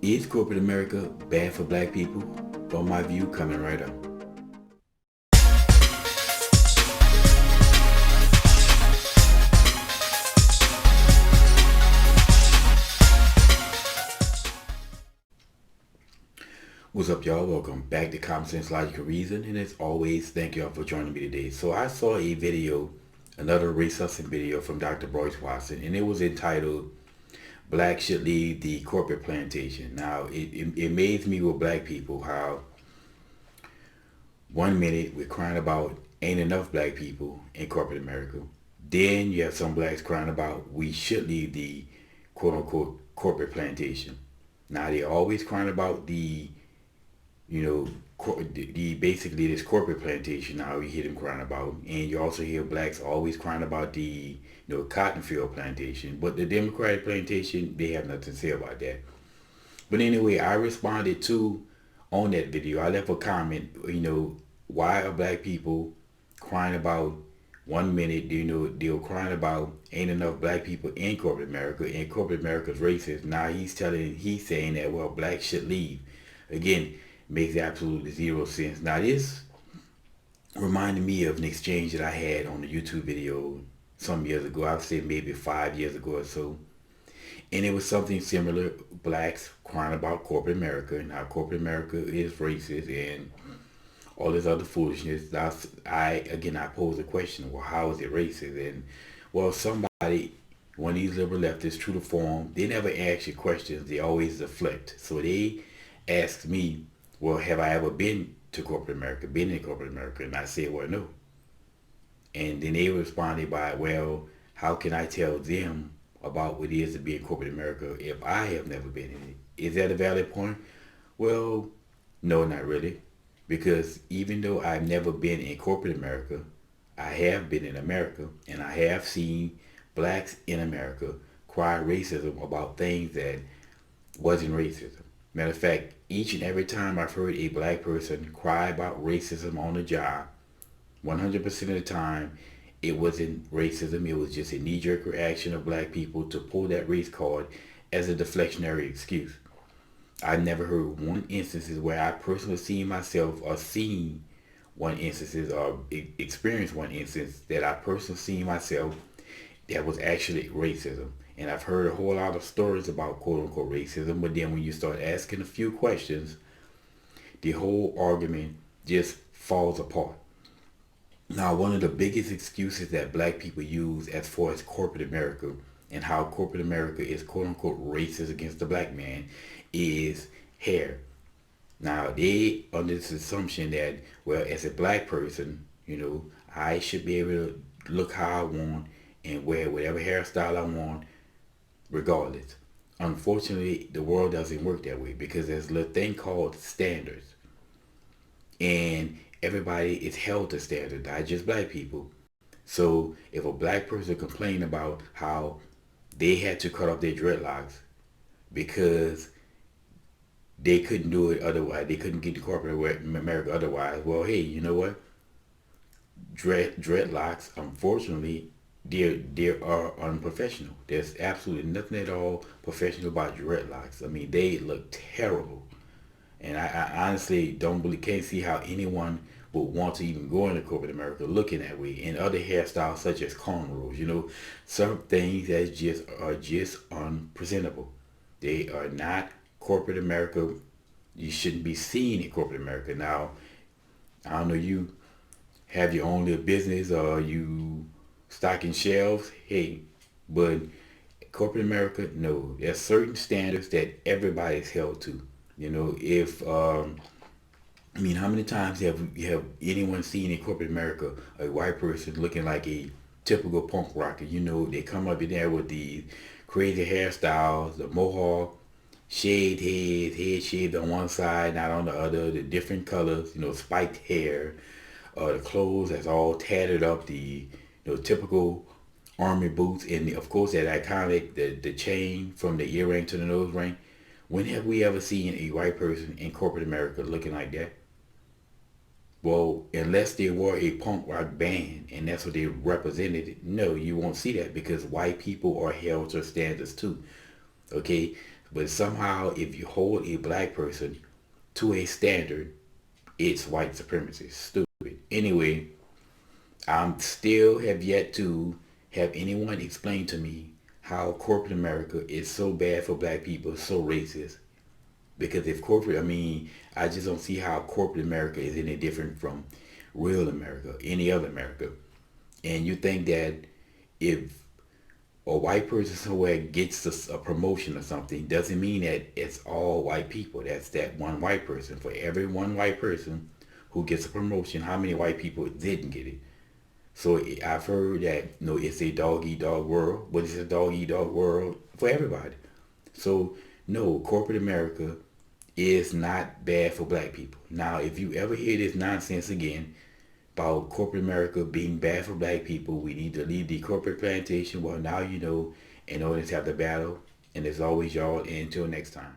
Is corporate America bad for black people? From my view, coming right up. What's up, y'all? Welcome back to Common Sense Logical Reason, and as always, thank y'all for joining me today. So I saw a video, another race hustling video from Dr. Boyce Watkins, and it was entitled "Black Should Leave the Corporate Plantation." Now, it amazed me with black people how one minute we're crying about ain't enough black people in corporate America. Then you have some blacks crying about we should leave the quote unquote corporate plantation. Now they're always crying about the basically this corporate plantation. Now you hear them crying about, and you also hear blacks always crying about the cotton field plantation. But the Democratic plantation, they have nothing to say about that. But anyway, I responded to on that video. I left a comment. Why are black people crying about one minute? They were crying about ain't enough black people in corporate America, and corporate America's racist. Now he's saying that well, blacks should leave. Again, makes absolutely zero sense. Now this reminded me of an exchange that I had on a YouTube video some years ago. I would say maybe 5 years ago or so. And it was something similar, blacks crying about corporate America and how corporate America is racist and all this other foolishness. I posed the question, well, how is it racist? And well, somebody, one of these liberal leftists, true to form, they never ask you questions. They always deflect. So they asked me, well, have I ever been to corporate America, been in corporate America? And I said, well, no. And then they responded by, well, how can I tell them about what it is to be in corporate America if I have never been in it? Is that a valid point? Well, no, not really. Because even though I've never been in corporate America, I have been in America, and I have seen blacks in America cry racism about things that wasn't racism. Matter of fact, each and every time I've heard a black person cry about racism on the job, 100% of the time, it wasn't racism. It was just a knee-jerk reaction of black people to pull that race card as a deflectionary excuse. I've never heard one instance where I personally seen myself or seen one instance or experienced one instance that I personally seen myself that was actually racism. And I've heard a whole lot of stories about quote-unquote racism, but then when you start asking a few questions, the whole argument just falls apart. Now, one of the biggest excuses that black people use as far as corporate America and how corporate America is quote-unquote racist against the black man is hair. Now, they under this assumption that, well, as a black person, I should be able to look how I want and wear whatever hairstyle I want regardless. Unfortunately, the world doesn't work that way because there's a little thing called standards. And everybody is held to standards, not just black people. So if a black person complained about how they had to cut off their dreadlocks because they couldn't do it otherwise, they couldn't get to corporate America otherwise, well, hey, you know what? Dreadlocks, unfortunately, they are unprofessional. There's absolutely nothing at all professional about dreadlocks. I mean, they look terrible. And I honestly can't see how anyone would want to even go into corporate America looking that way. And other hairstyles such as cornrows, some things that are just unpresentable. They are not corporate America. You shouldn't be seen in corporate America. Now, I don't know, you have your own little business or you stocking shelves, hey, but corporate America, no. There's certain standards that everybody's held to. If how many times have anyone seen in corporate America a white person looking like a typical punk rocker? They come up in there with these crazy hairstyles, the mohawk, shaved heads, head shaved on one side, not on the other, the different colors, spiked hair, the clothes that's all tattered up, the typical army boots, and of course that iconic the chain from the earring to the nose ring. When have we ever seen a white person in corporate America looking like that? Well, unless they were a punk rock band and that's what they represented, no, you won't see that because white people are held to standards too. Okay, But somehow, if you hold a black person to a standard, it's white supremacy. Stupid. Anyway, I'm still have yet to have anyone explain to me how corporate America is so bad for black people, so racist. Because if corporate, I mean, I just don't see how corporate America is any different from real America, any other America. And you think that if a white person somewhere gets a promotion or something, doesn't mean that it's all white people. That's that one white person. For every one white person who gets a promotion, how many white people didn't get it? So I've heard that it's a dog eat dog world, but it's a dog eat dog world for everybody. So no, corporate America is not bad for black people. Now, if you ever hear this nonsense again about corporate America being bad for black people, we need to leave the corporate plantation. Well, now you know, in order to have the battle. And as always, y'all, until next time.